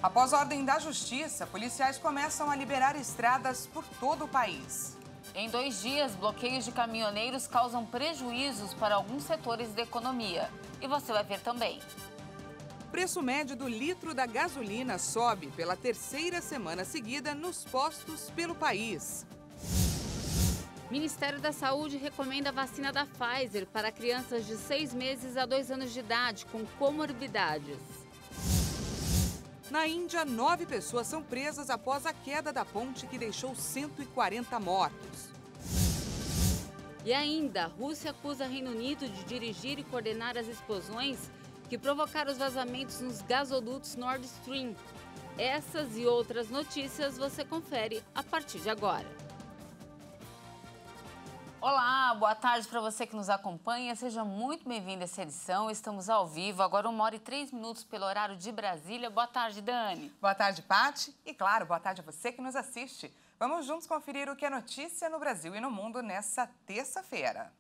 Após ordem da Justiça, policiais começam a liberar estradas por todo o país. Em 2 dias, bloqueios de caminhoneiros causam prejuízos para alguns setores da economia. E você vai ver também. O preço médio do litro da gasolina sobe pela 3ª semana seguida nos postos pelo país. Ministério da Saúde recomenda a vacina da Pfizer para crianças de 6 meses a 2 anos de idade com comorbidades. Na Índia, 9 pessoas são presas após a queda da ponte que deixou 140 mortos. E ainda, a Rússia acusa Reino Unido de dirigir e coordenar as explosões que provocaram os vazamentos nos gasodutos Nord Stream. Essas e outras notícias você confere a partir de agora. Olá, boa tarde para você que nos acompanha. Seja muito bem-vindo a essa edição. Estamos ao vivo, agora 1h03 pelo horário de Brasília. Boa tarde, Dani. Boa tarde, Pati. E claro, boa tarde a você que nos assiste. Vamos juntos conferir o que é notícia no Brasil e no mundo nessa terça-feira.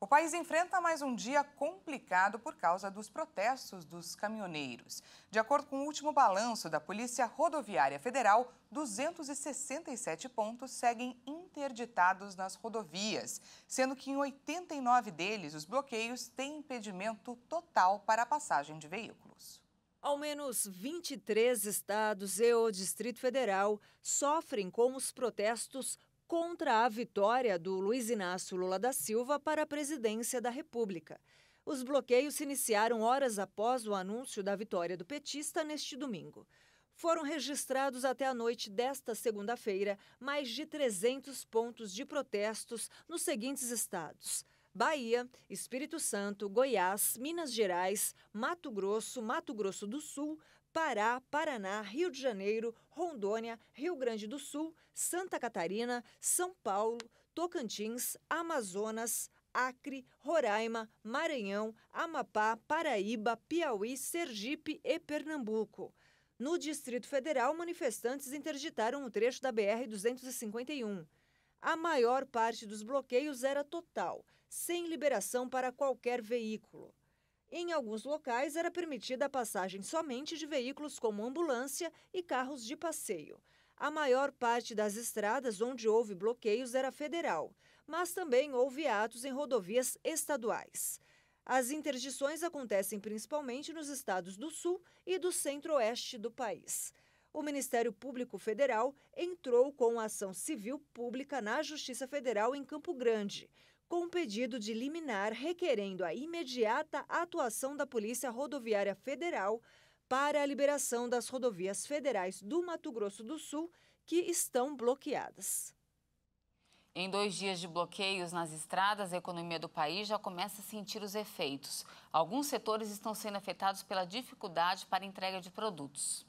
O país enfrenta mais um dia complicado por causa dos protestos dos caminhoneiros. De acordo com o último balanço da Polícia Rodoviária Federal, 267 pontos seguem interditados nas rodovias, sendo que em 89 deles os bloqueios têm impedimento total para a passagem de veículos. Ao menos 23 estados e o Distrito Federal sofrem com os protestos contra a vitória do Luiz Inácio Lula da Silva para a presidência da República. Os bloqueios se iniciaram horas após o anúncio da vitória do petista neste domingo. Foram registrados até a noite desta segunda-feira mais de 300 pontos de protestos nos seguintes estados: Bahia, Espírito Santo, Goiás, Minas Gerais, Mato Grosso do Sul, Pará, Paraná, Rio de Janeiro, Rondônia, Rio Grande do Sul, Santa Catarina, São Paulo, Tocantins, Amazonas, Acre, Roraima, Maranhão, Amapá, Paraíba, Piauí, Sergipe e Pernambuco. No Distrito Federal, manifestantes interditaram um trecho da BR-251. A maior parte dos bloqueios era total, sem liberação para qualquer veículo. Em alguns locais, era permitida a passagem somente de veículos como ambulância e carros de passeio. A maior parte das estradas onde houve bloqueios era federal, mas também houve atos em rodovias estaduais. As interdições acontecem principalmente nos estados do Sul e do Centro-Oeste do país. O Ministério Público Federal entrou com ação civil pública na Justiça Federal em Campo Grande, com pedido de liminar requerendo a imediata atuação da Polícia Rodoviária Federal para a liberação das rodovias federais do Mato Grosso do Sul que estão bloqueadas. Em 2 dias de bloqueios nas estradas, a economia do país já começa a sentir os efeitos. Alguns setores estão sendo afetados pela dificuldade para a entrega de produtos.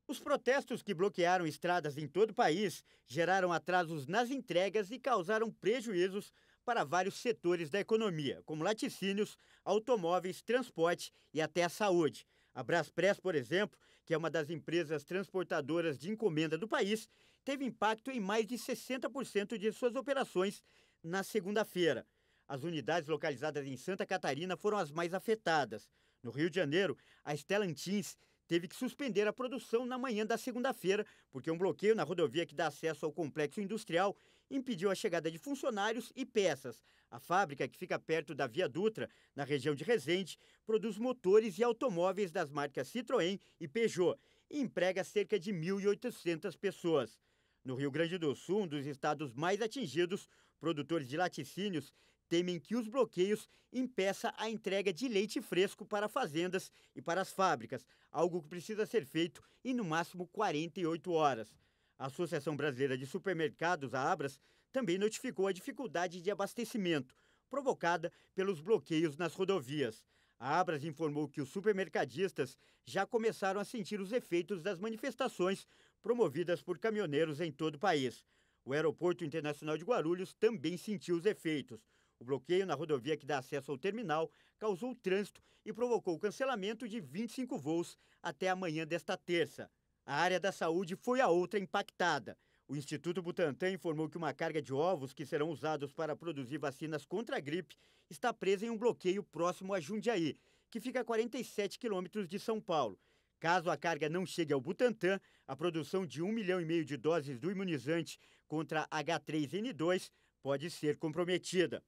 Os protestos que bloquearam estradas em todo o país geraram atrasos nas entregas e causaram prejuízos para vários setores da economia, como laticínios, automóveis, transporte e até a saúde. A Braspress, por exemplo, que é uma das empresas transportadoras de encomenda do país, teve impacto em mais de 60% de suas operações na segunda-feira. As unidades localizadas em Santa Catarina foram as mais afetadas. No Rio de Janeiro, a Stellantis teve que suspender a produção na manhã da segunda-feira, porque um bloqueio na rodovia que dá acesso ao complexo industrial impediu a chegada de funcionários e peças. A fábrica, que fica perto da Via Dutra, na região de Resende, produz motores e automóveis das marcas Citroën e Peugeot e emprega cerca de 1.800 pessoas. No Rio Grande do Sul, um dos estados mais atingidos, produtores de laticínios temem que os bloqueios impeçam a entrega de leite fresco para fazendas e para as fábricas, algo que precisa ser feito em no máximo 48 horas. A Associação Brasileira de Supermercados, a Abras, também notificou a dificuldade de abastecimento provocada pelos bloqueios nas rodovias. A Abras informou que os supermercadistas já começaram a sentir os efeitos das manifestações promovidas por caminhoneiros em todo o país. O Aeroporto Internacional de Guarulhos também sentiu os efeitos. O bloqueio na rodovia que dá acesso ao terminal causou trânsito e provocou o cancelamento de 25 voos até amanhã desta terça. A área da saúde foi a outra impactada. O Instituto Butantan informou que uma carga de ovos que serão usados para produzir vacinas contra a gripe está presa em um bloqueio próximo a Jundiaí, que fica a 47 quilômetros de São Paulo. Caso a carga não chegue ao Butantan, a produção de 1,5 milhão de doses do imunizante contra H3N2 pode ser comprometida.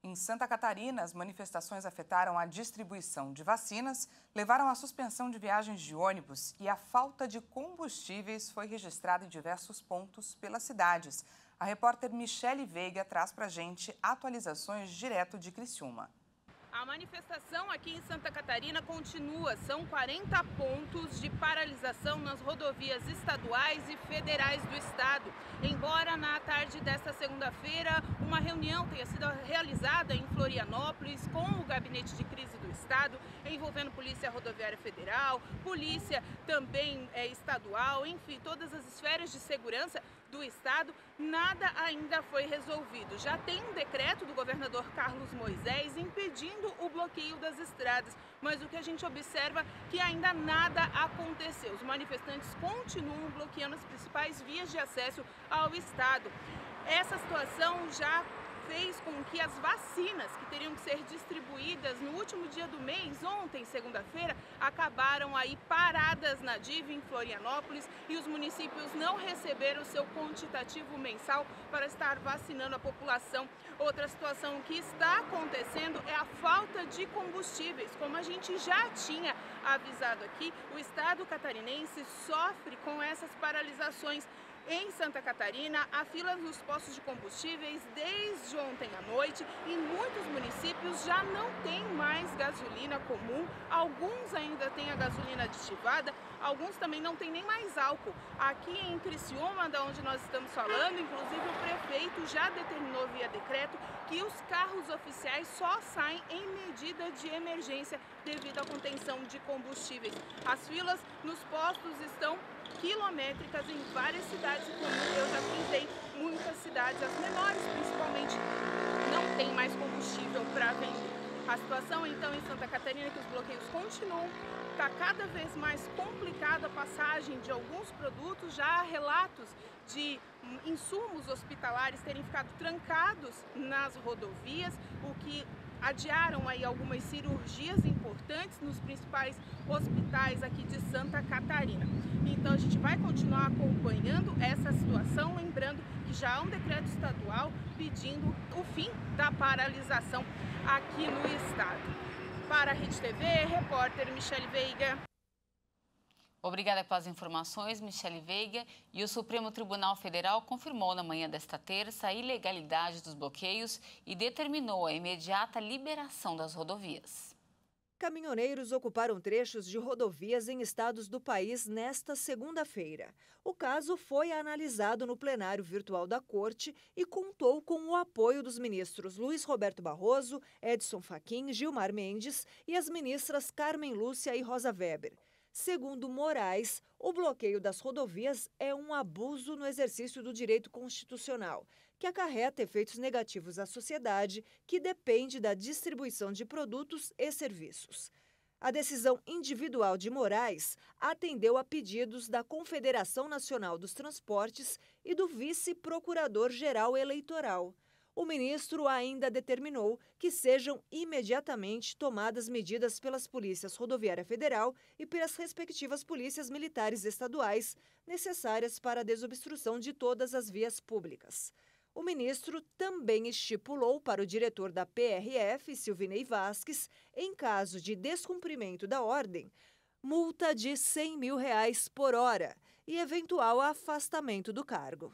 Em Santa Catarina, as manifestações afetaram a distribuição de vacinas, levaram à suspensão de viagens de ônibus e a falta de combustíveis foi registrada em diversos pontos pelas cidades. A repórter Michele Veiga traz para a gente atualizações direto de Criciúma. A manifestação aqui em Santa Catarina continua. São 40 pontos de paralisação nas rodovias estaduais e federais do estado. Embora na tarde desta segunda-feira uma reunião tenha sido realizada em Florianópolis com o gabinete de crise do estado, envolvendo Polícia Rodoviária Federal, polícia também estadual, enfim, todas as esferas de segurança do estado, nada ainda foi resolvido. Já tem um decreto do governador Carlos Moisés impedindo o bloqueio das estradas, mas o que a gente observa é que ainda nada aconteceu. Os manifestantes continuam bloqueando as principais vias de acesso ao estado. Essa situação já fez com que as vacinas que teriam que ser distribuídas no último dia do mês, ontem, segunda-feira, acabaram aí paradas na DIV em Florianópolis e os municípios não receberam o seu quantitativo mensal para estar vacinando a população. Outra situação que está acontecendo é a falta de combustíveis. Como a gente já tinha avisado aqui, o estado catarinense sofre com essas paralisações. Em Santa Catarina, há filas nos postos de combustíveis desde ontem à noite e muitos municípios já não têm mais gasolina comum, alguns ainda têm a gasolina aditivada, alguns também não têm nem mais álcool. Aqui em Criciúma, da onde nós estamos falando, inclusive o prefeito já determinou via decreto que os carros oficiais só saem em medida de emergência devido à contenção de combustíveis. As filas nos postos estão quilométricas em várias cidades, como eu já frisei, muitas cidades, as menores principalmente, não tem mais combustível para vender. A situação então em Santa Catarina é que os bloqueios continuam, está cada vez mais complicada a passagem de alguns produtos, já há relatos de insumos hospitalares terem ficado trancados nas rodovias, o que adiaram aí algumas cirurgias importantes nos principais hospitais aqui de Santa Catarina. Então a gente vai continuar acompanhando essa situação, lembrando que já há um decreto estadual pedindo o fim da paralisação aqui no estado. Para a Rede TV, repórter Michele Veiga. Obrigada pelas informações, Michele Veiga. E o Supremo Tribunal Federal confirmou na manhã desta terça a ilegalidade dos bloqueios e determinou a imediata liberação das rodovias. Caminhoneiros ocuparam trechos de rodovias em estados do país nesta segunda-feira. O caso foi analisado no plenário virtual da Corte e contou com o apoio dos ministros Luiz Roberto Barroso, Edson Fachin, Gilmar Mendes e as ministras Carmen Lúcia e Rosa Weber. Segundo Moraes, o bloqueio das rodovias é um abuso no exercício do direito constitucional, que acarreta efeitos negativos à sociedade, que depende da distribuição de produtos e serviços. A decisão individual de Moraes atendeu a pedidos da Confederação Nacional dos Transportes e do vice-procurador-geral eleitoral. O ministro ainda determinou que sejam imediatamente tomadas medidas pelas polícias rodoviária federal e pelas respectivas polícias militares estaduais necessárias para a desobstrução de todas as vias públicas. O ministro também estipulou para o diretor da PRF, Silvinei Vasques, em caso de descumprimento da ordem, multa de R$100 mil por hora e eventual afastamento do cargo.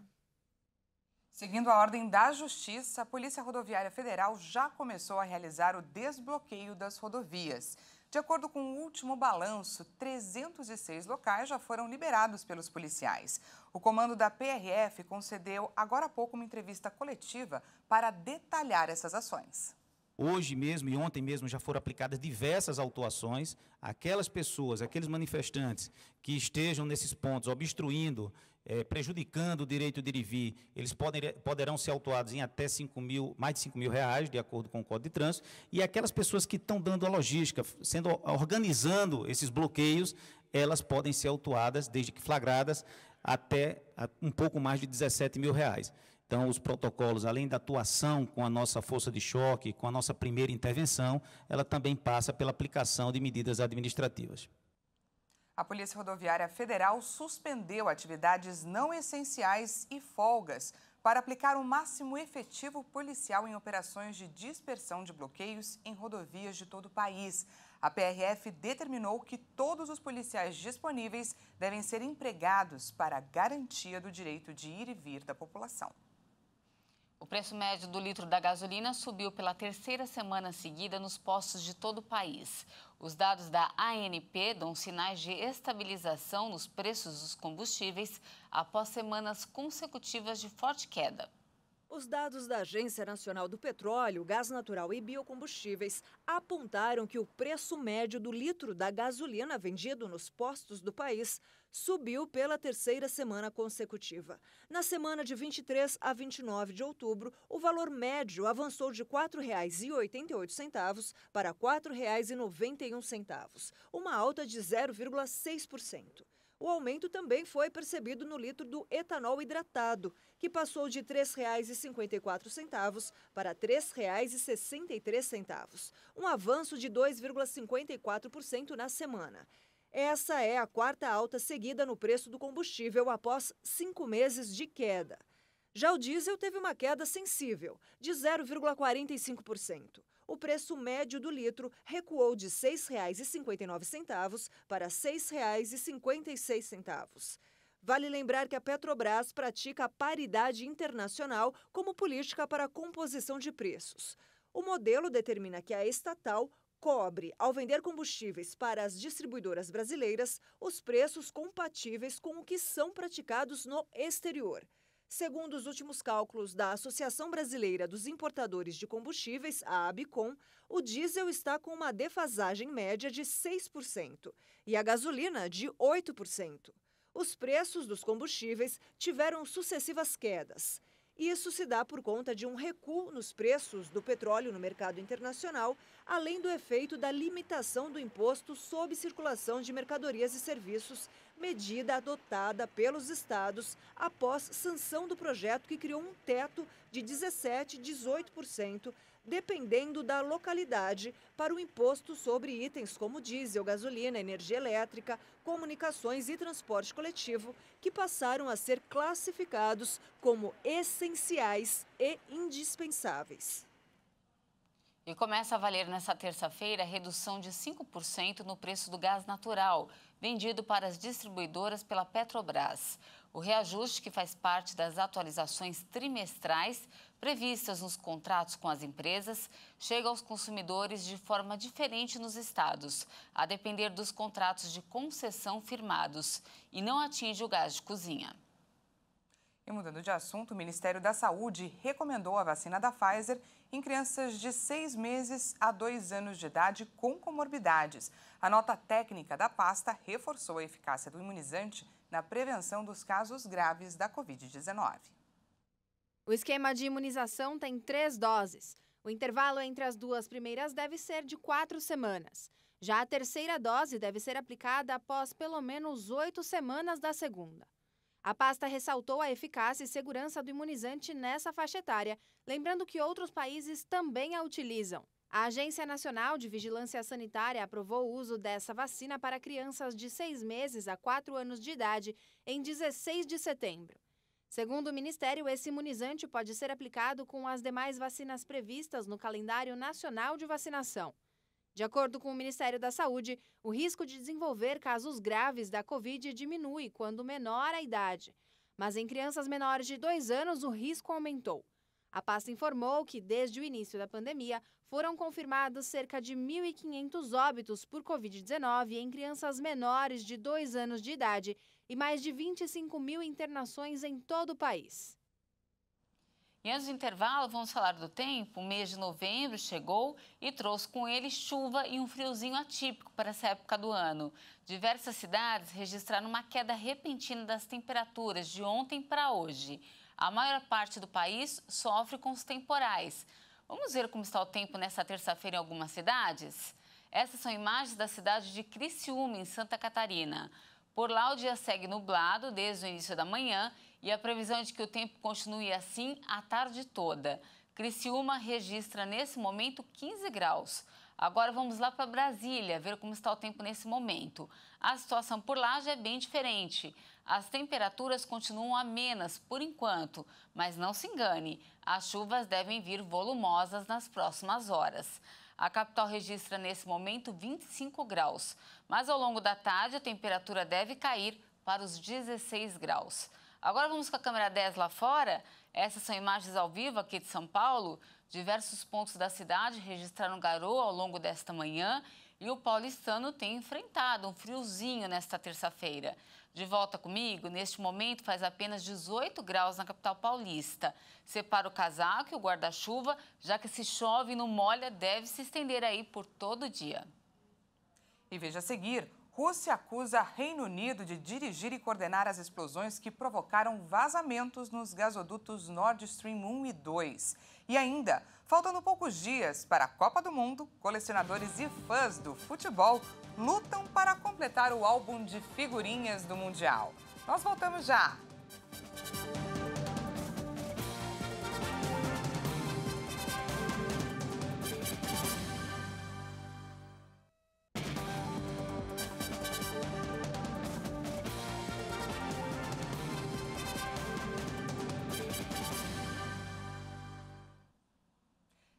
Seguindo a ordem da Justiça, a Polícia Rodoviária Federal já começou a realizar o desbloqueio das rodovias. De acordo com o último balanço, 306 locais já foram liberados pelos policiais. O comando da PRF concedeu agora há pouco uma entrevista coletiva para detalhar essas ações. Hoje mesmo e ontem mesmo já foram aplicadas diversas autuações. Aquelas pessoas, aqueles manifestantes que estejam nesses pontos obstruindo, prejudicando o direito de ir e vir, eles poderão ser autuados em até mais de R$5 mil, de acordo com o Código de Trânsito. E aquelas pessoas que estão dando a logística, organizando esses bloqueios, elas podem ser autuadas, desde que flagradas, até um pouco mais de R$17 mil. Então, os protocolos, além da atuação com a nossa força de choque, com a nossa primeira intervenção, ela também passa pela aplicação de medidas administrativas. A Polícia Rodoviária Federal suspendeu atividades não essenciais e folgas para aplicar o máximo efetivo policial em operações de dispersão de bloqueios em rodovias de todo o país. A PRF determinou que todos os policiais disponíveis devem ser empregados para a garantia do direito de ir e vir da população. O preço médio do litro da gasolina subiu pela terceira semana seguida nos postos de todo o país. Os dados da ANP dão sinais de estabilização nos preços dos combustíveis após semanas consecutivas de forte queda. Os dados da Agência Nacional do Petróleo, Gás Natural e Biocombustíveis apontaram que o preço médio do litro da gasolina vendido nos postos do país subiu pela terceira semana consecutiva. Na semana de 23 a 29 de outubro, o valor médio avançou de R$ 4,88 para R$ 4,91, uma alta de 0,6%. O aumento também foi percebido no litro do etanol hidratado, que passou de R$ 3,54 para R$ 3,63, um avanço de 2,54% na semana. Essa é a quarta alta seguida no preço do combustível após 5 meses de queda. Já o diesel teve uma queda sensível, de 0,45%. O preço médio do litro recuou de R$ 6,59 para R$ 6,56. Vale lembrar que a Petrobras pratica a paridade internacional como política para a composição de preços. O modelo determina que a estatal cobre, ao vender combustíveis para as distribuidoras brasileiras, os preços compatíveis com o que são praticados no exterior. Segundo os últimos cálculos da Associação Brasileira dos Importadores de Combustíveis, a ABICOM, o diesel está com uma defasagem média de 6% e a gasolina de 8%. Os preços dos combustíveis tiveram sucessivas quedas. Isso se dá por conta de um recuo nos preços do petróleo no mercado internacional, além do efeito da limitação do imposto sobre circulação de mercadorias e serviços, medida adotada pelos estados após sanção do projeto que criou um teto de 17% e 18%, dependendo da localidade, para o imposto sobre itens como diesel, gasolina, energia elétrica, comunicações e transporte coletivo, que passaram a ser classificados como essenciais e indispensáveis. E começa a valer nesta terça-feira a redução de 5% no preço do gás natural, vendido para as distribuidoras pela Petrobras. O reajuste, que faz parte das atualizações trimestrais previstas nos contratos com as empresas, chega aos consumidores de forma diferente nos estados, a depender dos contratos de concessão firmados, e não atinge o gás de cozinha. E mudando de assunto, o Ministério da Saúde recomendou a vacina da Pfizer em crianças de 6 meses a 2 anos de idade com comorbidades. A nota técnica da pasta reforçou a eficácia do imunizante na prevenção dos casos graves da Covid-19. O esquema de imunização tem 3 doses. O intervalo entre as 2 primeiras deve ser de 4 semanas. Já a terceira dose deve ser aplicada após pelo menos 8 semanas da segunda. A pasta ressaltou a eficácia e segurança do imunizante nessa faixa etária, lembrando que outros países também a utilizam. A Agência Nacional de Vigilância Sanitária aprovou o uso dessa vacina para crianças de 6 meses a 4 anos de idade em 16 de setembro. Segundo o Ministério, esse imunizante pode ser aplicado com as demais vacinas previstas no calendário nacional de vacinação. De acordo com o Ministério da Saúde, o risco de desenvolver casos graves da Covid diminui quando menor a idade. Mas em crianças menores de 2 anos, o risco aumentou. A pasta informou que, desde o início da pandemia, foram confirmados cerca de 1.500 óbitos por Covid-19 em crianças menores de 2 anos de idade e mais de 25 mil internações em todo o país. E antes do intervalo, vamos falar do tempo. O mês de novembro chegou e trouxe com ele chuva e um friozinho atípico para essa época do ano. Diversas cidades registraram uma queda repentina das temperaturas de ontem para hoje. A maior parte do país sofre com os temporais. Vamos ver como está o tempo nessa terça-feira em algumas cidades? Essas são imagens da cidade de Criciúma, em Santa Catarina. Por lá, o dia segue nublado desde o início da manhã e a previsão é de que o tempo continue assim a tarde toda. Criciúma registra nesse momento 15 graus. Agora vamos lá para Brasília, ver como está o tempo nesse momento. A situação por lá já é bem diferente. As temperaturas continuam amenas por enquanto, mas não se engane, as chuvas devem vir volumosas nas próximas horas. A capital registra nesse momento 25 graus, mas ao longo da tarde a temperatura deve cair para os 16 graus. Agora vamos com a câmera 10 lá fora. Essas são imagens ao vivo aqui de São Paulo. Diversos pontos da cidade registraram garoa ao longo desta manhã e o paulistano tem enfrentado um friozinho nesta terça-feira. De volta comigo, neste momento faz apenas 18 graus na capital paulista. Separa o casaco e o guarda-chuva, já que se chove e não molha, deve se estender aí por todo o dia. E veja a seguir, Rússia acusa Reino Unido de dirigir e coordenar as explosões que provocaram vazamentos nos gasodutos Nord Stream 1 e 2. E ainda, faltando poucos dias para a Copa do Mundo, colecionadores e fãs do futebol lutam para completar o álbum de figurinhas do Mundial. Nós voltamos já!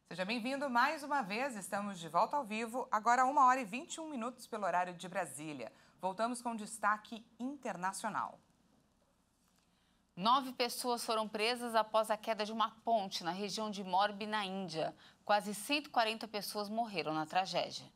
Seja bem-vindo mais uma vez, estamos de volta ao vivo, agora 1h21 pelo horário de Brasília. Voltamos com destaque internacional. 9 pessoas foram presas após a queda de uma ponte na região de Morbi, na Índia. Quase 140 pessoas morreram na tragédia.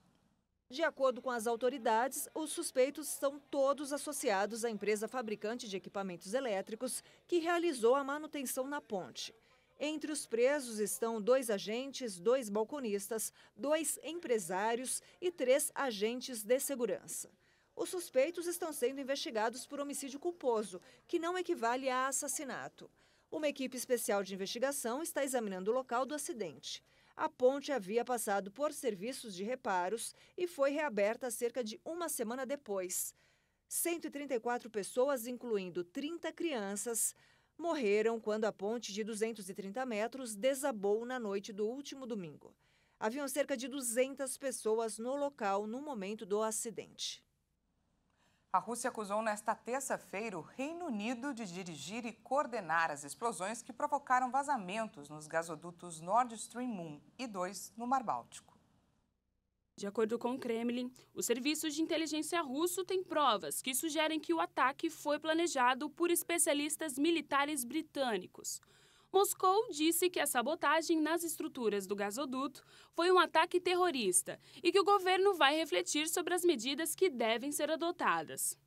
De acordo com as autoridades, os suspeitos são todos associados à empresa fabricante de equipamentos elétricos que realizou a manutenção na ponte. Entre os presos estão 2 agentes, 2 balconistas, 2 empresários e 3 agentes de segurança. Os suspeitos estão sendo investigados por homicídio culposo, que não equivale a assassinato. Uma equipe especial de investigação está examinando o local do acidente. A ponte havia passado por serviços de reparos e foi reaberta cerca de uma semana depois. 134 pessoas, incluindo 30 crianças, morreram quando a ponte de 230 metros desabou na noite do último domingo. Haviam cerca de 200 pessoas no local no momento do acidente. A Rússia acusou nesta terça-feira o Reino Unido de dirigir e coordenar as explosões que provocaram vazamentos nos gasodutos Nord Stream 1 e 2 no Mar Báltico. De acordo com o Kremlin, o serviço de inteligência russo tem provas que sugerem que o ataque foi planejado por especialistas militares britânicos. Moscou disse que a sabotagem nas estruturas do gasoduto foi um ataque terrorista e que o governo vai refletir sobre as medidas que devem ser adotadas.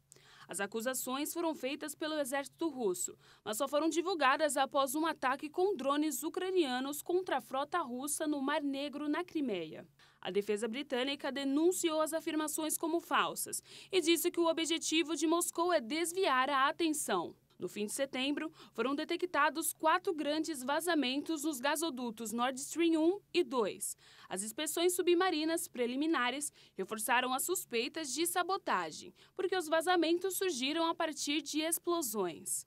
As acusações foram feitas pelo exército russo, mas só foram divulgadas após um ataque com drones ucranianos contra a frota russa no Mar Negro, na Crimeia. A defesa britânica denunciou as afirmações como falsas e disse que o objetivo de Moscou é desviar a atenção. No fim de setembro, foram detectados 4 grandes vazamentos nos gasodutos Nord Stream 1 e 2. As inspeções submarinas preliminares reforçaram as suspeitas de sabotagem, porque os vazamentos surgiram a partir de explosões.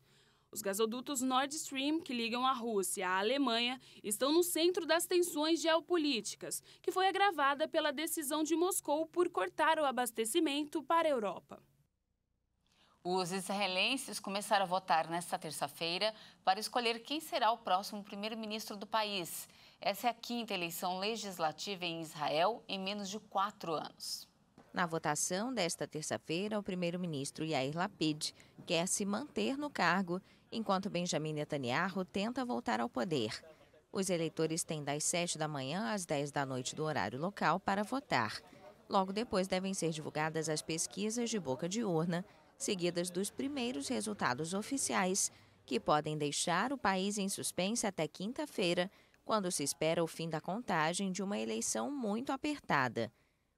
Os gasodutos Nord Stream, que ligam a Rússia à Alemanha, estão no centro das tensões geopolíticas, que foi agravada pela decisão de Moscou por cortar o abastecimento para a Europa. Os israelenses começaram a votar nesta terça-feira para escolher quem será o próximo primeiro-ministro do país. Essa é a 5ª eleição legislativa em Israel em menos de 4 anos. Na votação desta terça-feira, o primeiro-ministro Yair Lapid quer se manter no cargo, enquanto Benjamin Netanyahu tenta voltar ao poder. Os eleitores têm das 7 da manhã às 10 da noite do horário local para votar. Logo depois devem ser divulgadas as pesquisas de boca de urna, seguidas dos primeiros resultados oficiais, que podem deixar o país em suspense até quinta-feira, quando se espera o fim da contagem de uma eleição muito apertada.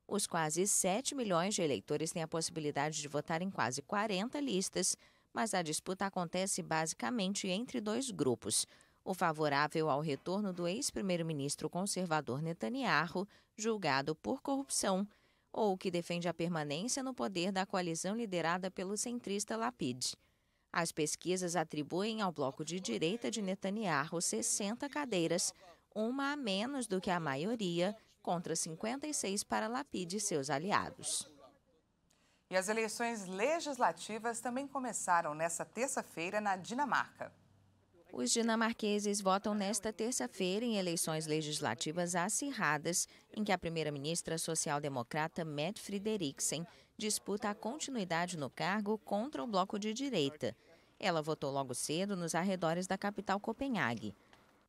Os quase 7 milhões de eleitores têm a possibilidade de votar em quase 40 listas, mas a disputa acontece basicamente entre 2 grupos: o favorável ao retorno do ex-primeiro-ministro conservador Netanyahu, julgado por corrupção, ou o que defende a permanência no poder da coalizão liderada pelo centrista Lapid. As pesquisas atribuem ao bloco de direita de Netanyahu 60 cadeiras, uma a menos do que a maioria, contra 56 para Lapid e seus aliados. E as eleições legislativas também começaram nesta terça-feira na Dinamarca. Os dinamarqueses votam nesta terça-feira em eleições legislativas acirradas, em que a primeira-ministra social-democrata Mette Frederiksen disputa a continuidade no cargo contra o bloco de direita. Ela votou logo cedo nos arredores da capital Copenhague.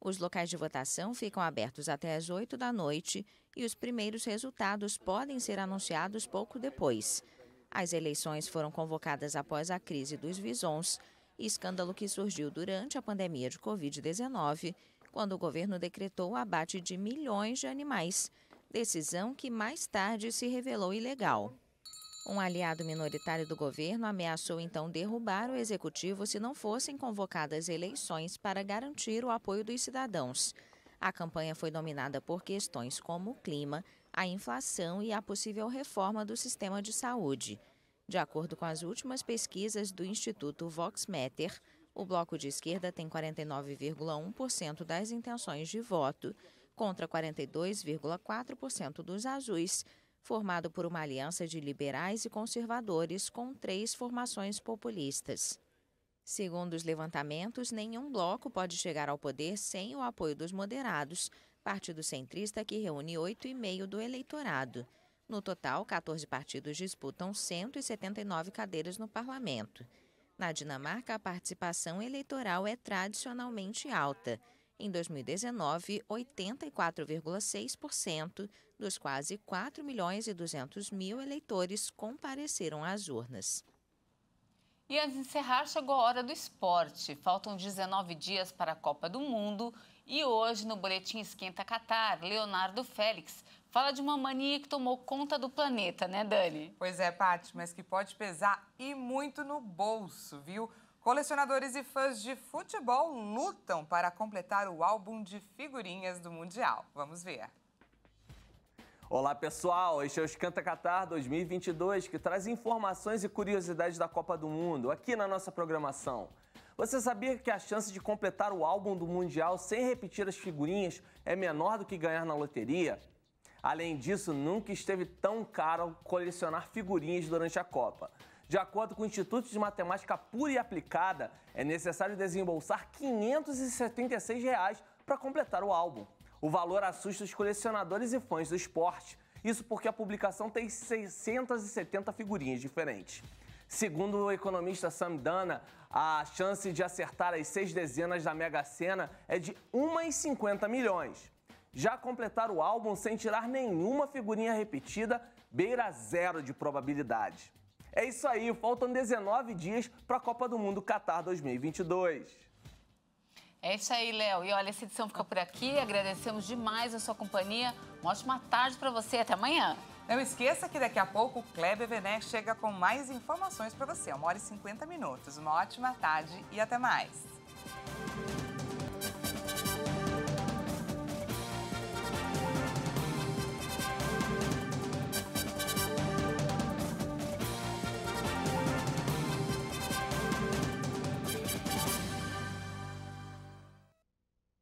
Os locais de votação ficam abertos até às 8 da noite e os primeiros resultados podem ser anunciados pouco depois. As eleições foram convocadas após a crise dos visons, escândalo que surgiu durante a pandemia de Covid-19, quando o governo decretou o abate de milhões de animais, decisão que mais tarde se revelou ilegal. Um aliado minoritário do governo ameaçou então derrubar o executivo se não fossem convocadas eleições para garantir o apoio dos cidadãos. A campanha foi dominada por questões como o clima, a inflação e a possível reforma do sistema de saúde. De acordo com as últimas pesquisas do Instituto Voxmeter, o bloco de esquerda tem 49,1% das intenções de voto, contra 42,4% dos azuis, formado por uma aliança de liberais e conservadores com 3 formações populistas. Segundo os levantamentos, nenhum bloco pode chegar ao poder sem o apoio dos moderados, partido centrista que reúne 8,5% do eleitorado. No total, 14 partidos disputam 179 cadeiras no parlamento. Na Dinamarca, a participação eleitoral é tradicionalmente alta. Em 2019, 84,6% dos quase 4.200.000 eleitores compareceram às urnas. E antes de encerrar, chegou a hora do esporte. Faltam 19 dias para a Copa do Mundo e hoje, no Boletim Esquenta Catar, Leonardo Félix fala de uma mania que tomou conta do planeta, né, Dani? Pois é, Paty, mas que pode pesar e muito no bolso, viu? Colecionadores e fãs de futebol lutam para completar o álbum de figurinhas do Mundial. Vamos ver. Olá, pessoal. Este é o Esquenta Catar 2022, que traz informações e curiosidades da Copa do Mundo aqui na nossa programação. Você sabia que a chance de completar o álbum do Mundial sem repetir as figurinhas é menor do que ganhar na loteria? Além disso, nunca esteve tão caro colecionar figurinhas durante a Copa. De acordo com o Instituto de Matemática Pura e Aplicada, é necessário desembolsar R$ 576 para completar o álbum. O valor assusta os colecionadores e fãs do esporte. Isso porque a publicação tem 670 figurinhas diferentes. Segundo o economista Sam Dana, a chance de acertar as 6 dezenas da Mega Sena é de 1 em 50 milhões. Já completar o álbum sem tirar nenhuma figurinha repetida beira 0 de probabilidade. É isso aí, faltam 19 dias para a Copa do Mundo Catar 2022. É isso aí, Léo. E olha, essa edição fica por aqui. Agradecemos demais a sua companhia. Uma ótima tarde para você. Até amanhã. Não esqueça que daqui a pouco o Kleber Vené chega com mais informações para você. 1h50. Uma ótima tarde e até mais.